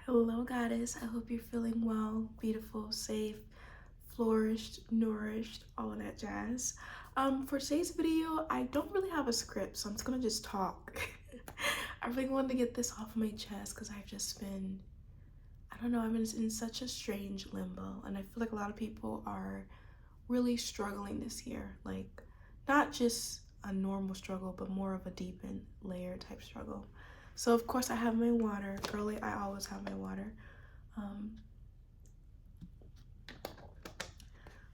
Hello, goddess. I hope you're feeling well, beautiful, safe, flourished, nourished, all of that jazz. For today's video, I don't really have a script, so I'm just gonna just talk. I really wanted to get this off my chest because I've just been, I don't know, I've been in such a strange limbo, and I feel like a lot of people are really struggling this year. Like, not just a normal struggle, but more of a deepened layer type struggle. So, of course, I have my water. Girly, I always have my water. Um,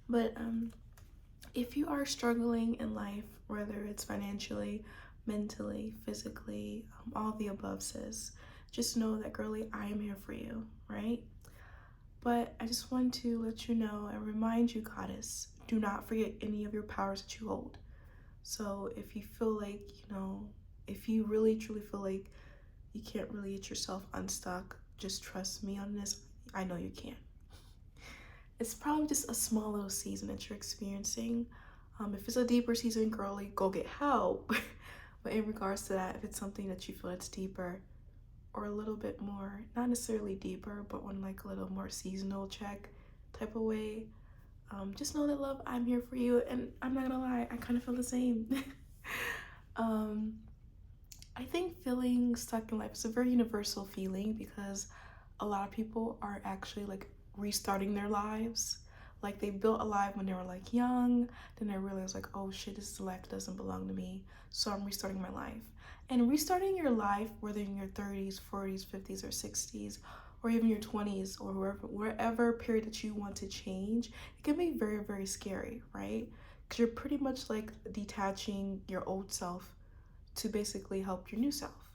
but if you are struggling in life, whether it's financially, mentally, physically, all the above, sis, just know that, girly, I am here for you, right? But I just want to let you know and remind you, goddess, do not forget any of your powers that you hold. So if you feel like, if you really truly feel like you can't really get yourself unstuck, just trust me on this. I know you can. It's probably just a small little season that you're experiencing. If it's a deeper season, girly, go get help. But in regards to that, if it's something that you feel it's deeper or a little bit more, not necessarily deeper, but on like a little more seasonal check type of way, just know that, love, I'm here for you. And I'm not gonna lie, I kind of feel the same. um, I think feeling stuck in life is a very universal feeling because a lot of people are actually like restarting their lives. Like they built a life when they were like young, then they realized like, oh shit, this is a life that doesn't belong to me. So I'm restarting my life. And restarting your life, whether in your 30s, 40s, 50s, or 60s, or even your 20s, or wherever period that you want to change, it can be very, very scary, right? Because you're pretty much like detaching your old self to basically help your new self.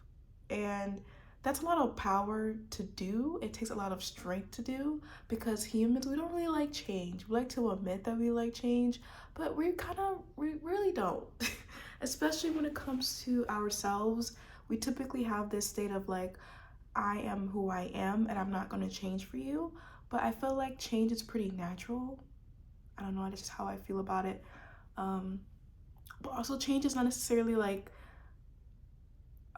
And that's a lot of power to do. It takes a lot of strength to do because humans, we don't really like change. We like to admit that we like change, but we really don't. Especially when it comes to ourselves, we typically have this state of like, I am who I am and I'm not going to change for you. But I feel like change is pretty natural. I don't know, that's just how I feel about it. Um, but also, change is not necessarily like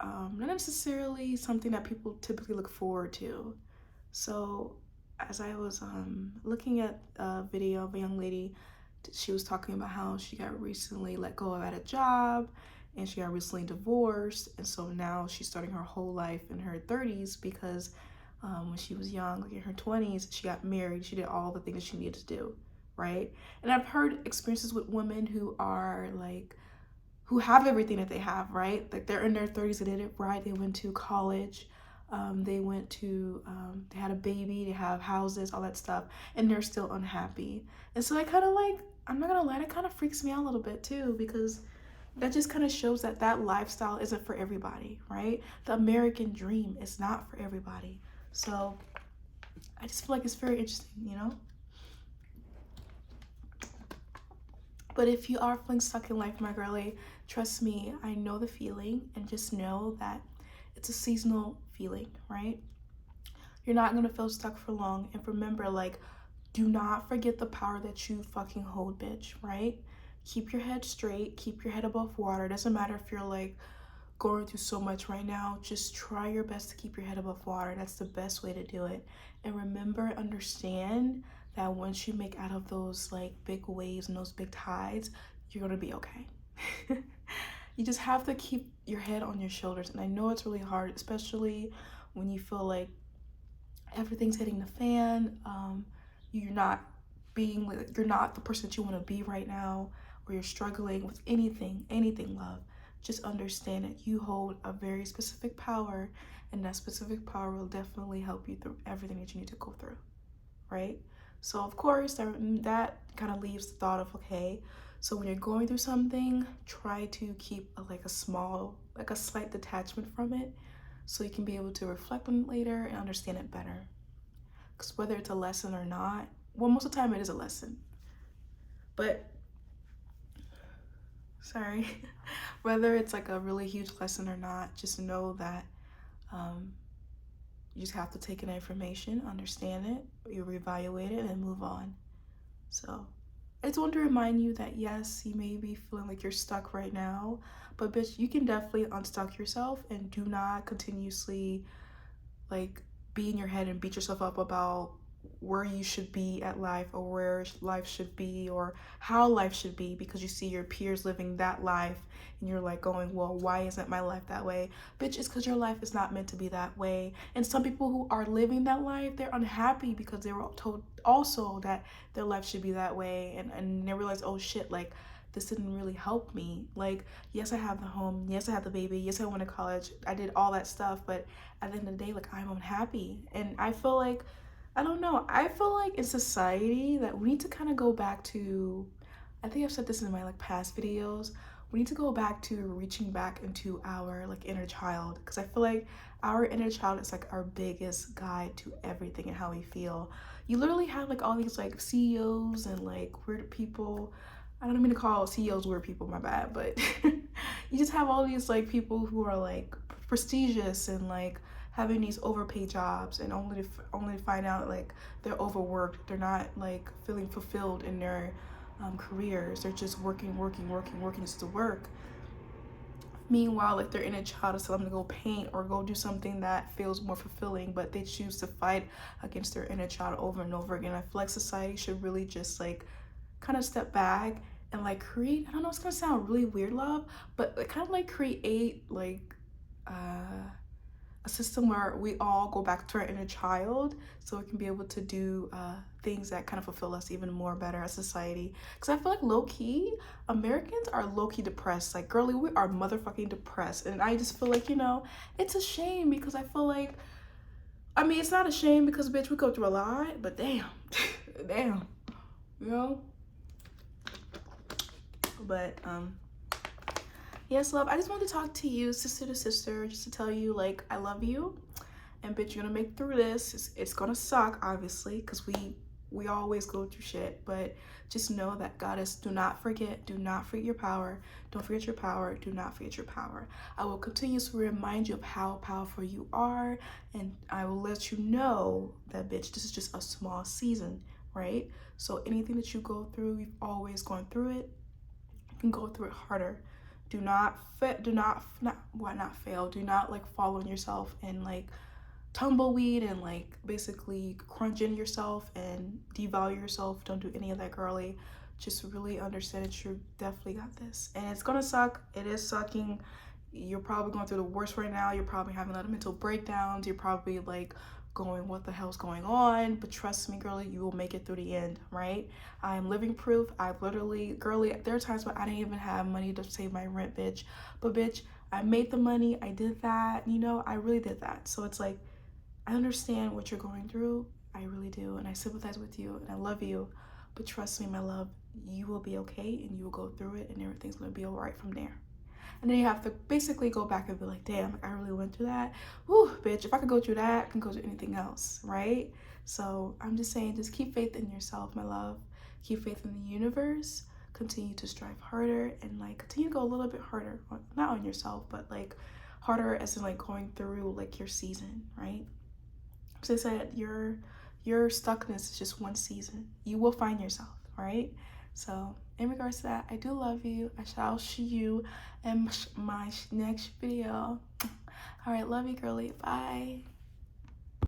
not necessarily something that people typically look forward to. So, as I was looking at a video of a young lady, she was talking about how she got recently let go at a job and she got recently divorced. And so now she's starting her whole life in her 30s because when she was young, like in her 20s, she got married. She did all the things she needed to do, right? And I've heard experiences with women who are like, who have everything that they have, right? Like they're in their 30s, they did it right. They went to college, they had a baby, they have houses, all that stuff, and they're still unhappy. And so I kind of like, I'm not gonna lie, that kind of freaks me out a little bit too, because that just kind of shows that that lifestyle isn't for everybody, right? The American dream is not for everybody. So I just feel like it's very interesting. But if you are feeling stuck in life, my girlie, trust me, I know the feeling, and just know that it's a seasonal feeling, right? You're not gonna feel stuck for long. And remember, like, do not forget the power that you fucking hold, bitch, right? Keep your head straight, keep your head above water. It doesn't matter if you're like going through so much right now, just try your best to keep your head above water. That's the best way to do it. And remember, understand that once you make out of those like big waves and those big tides, you're gonna be okay. You just have to keep your head on your shoulders. And I know it's really hard, especially when you feel like everything's hitting the fan. You're not you're not the person that you want to be right now, or you're struggling with anything, love. Just understand that you hold a very specific power, and that specific power will definitely help you through everything that you need to go through, right? So of course that kind of leaves the thought of, okay, so when you're going through something, try to keep like a slight detachment from it, so you can be able to reflect on it later and understand it better. Because whether it's a lesson or not, well, most of the time it is a lesson, but sorry, whether it's like a really huge lesson or not, just know that um, you just have to take in information, understand it, you reevaluate it, and move on. So I just want to remind you that yes, you may be feeling like you're stuck right now, but bitch, you can definitely unstuck yourself, and do not continuously like be in your head and beat yourself up about where you should be at life, or where life should be, or how life should be, because you see your peers living that life and you're like going, well, why isn't my life that way? Bitch, it's because your life is not meant to be that way. And some people who are living that life, they're unhappy because they were told also that their life should be that way, and they realize, oh shit, like this didn't really help me. Like, yes, I have the home, yes, I have the baby, yes, I went to college, I did all that stuff, but at the end of the day, like, I'm unhappy. And I feel like, I don't know, I feel like in society that we need to kind of go back to, I think I've said this in my like past videos, we need to go back to reaching back into our like inner child, because I feel like our inner child is like our biggest guide to everything and how we feel. You literally have like all these like CEOs and like weird people. I don't mean to call CEOs weird people, my bad, but you just have all these like people who are like prestigious and like having these overpaid jobs, and only to find out like they're overworked, they're not like feeling fulfilled in their careers, they're just working just to work. Meanwhile, like their inner child is telling them to go paint or go do something that feels more fulfilling, but they choose to fight against their inner child over and over again. I feel like society should really just like kind of step back and like create, I don't know, it's gonna sound really weird, love, but kind of like create like a system where we all go back to our inner child so we can be able to do things that kind of fulfill us even more better as society. Because I feel like low-key Americans are low-key depressed. Like, girly, we are motherfucking depressed. And I just feel like, you know, it's a shame, because I feel like, I mean, it's not a shame because, bitch, we go through a lot, but damn, damn, you know. But yes, love, I just wanted to talk to you, sister to sister, just to tell you, like, I love you. And bitch, you're gonna make through this. It's gonna suck, obviously, because we always go through shit. But just know that, goddess, do not forget your power. Don't forget your power. Do not forget your power. I will continue to remind you of how powerful you are. And I will let you know that, bitch, this is just a small season, right? So anything that you go through, you've always gone through it. You can go through it harder. Do not fail. Do not like fall on yourself and like tumbleweed and like basically crunch in yourself and devalue yourself. Don't do any of that, girly. Just really understand that you definitely got this, and it's gonna suck. It is sucking. You're probably going through the worst right now. You're probably having a lot of mental breakdowns. You're probably like going, what the hell's going on? But trust me, girlie, you will make it through the end, right? I am living proof. I literally, girlie, there are times when I didn't even have money to save my rent, bitch. But bitch, I made the money. I did that. You know, I really did that. So it's like, I understand what you're going through. I really do. And I sympathize with you and I love you. But trust me, my love, you will be okay and you will go through it and everything's going to be all right from there. And then you have to basically go back and be like, damn, like, I really went through that. Whew, bitch, if I could go through that, I can go through anything else, right? So I'm just saying, just keep faith in yourself, my love. Keep faith in the universe. Continue to strive harder and like continue to go a little bit harder, not on yourself, but like harder as in like going through like your season, right? As I said, your stuckness is just one season. You will find yourself, right? So in regards to that, I do love you. I shall see you in my next video. All right, love you, girly. Bye.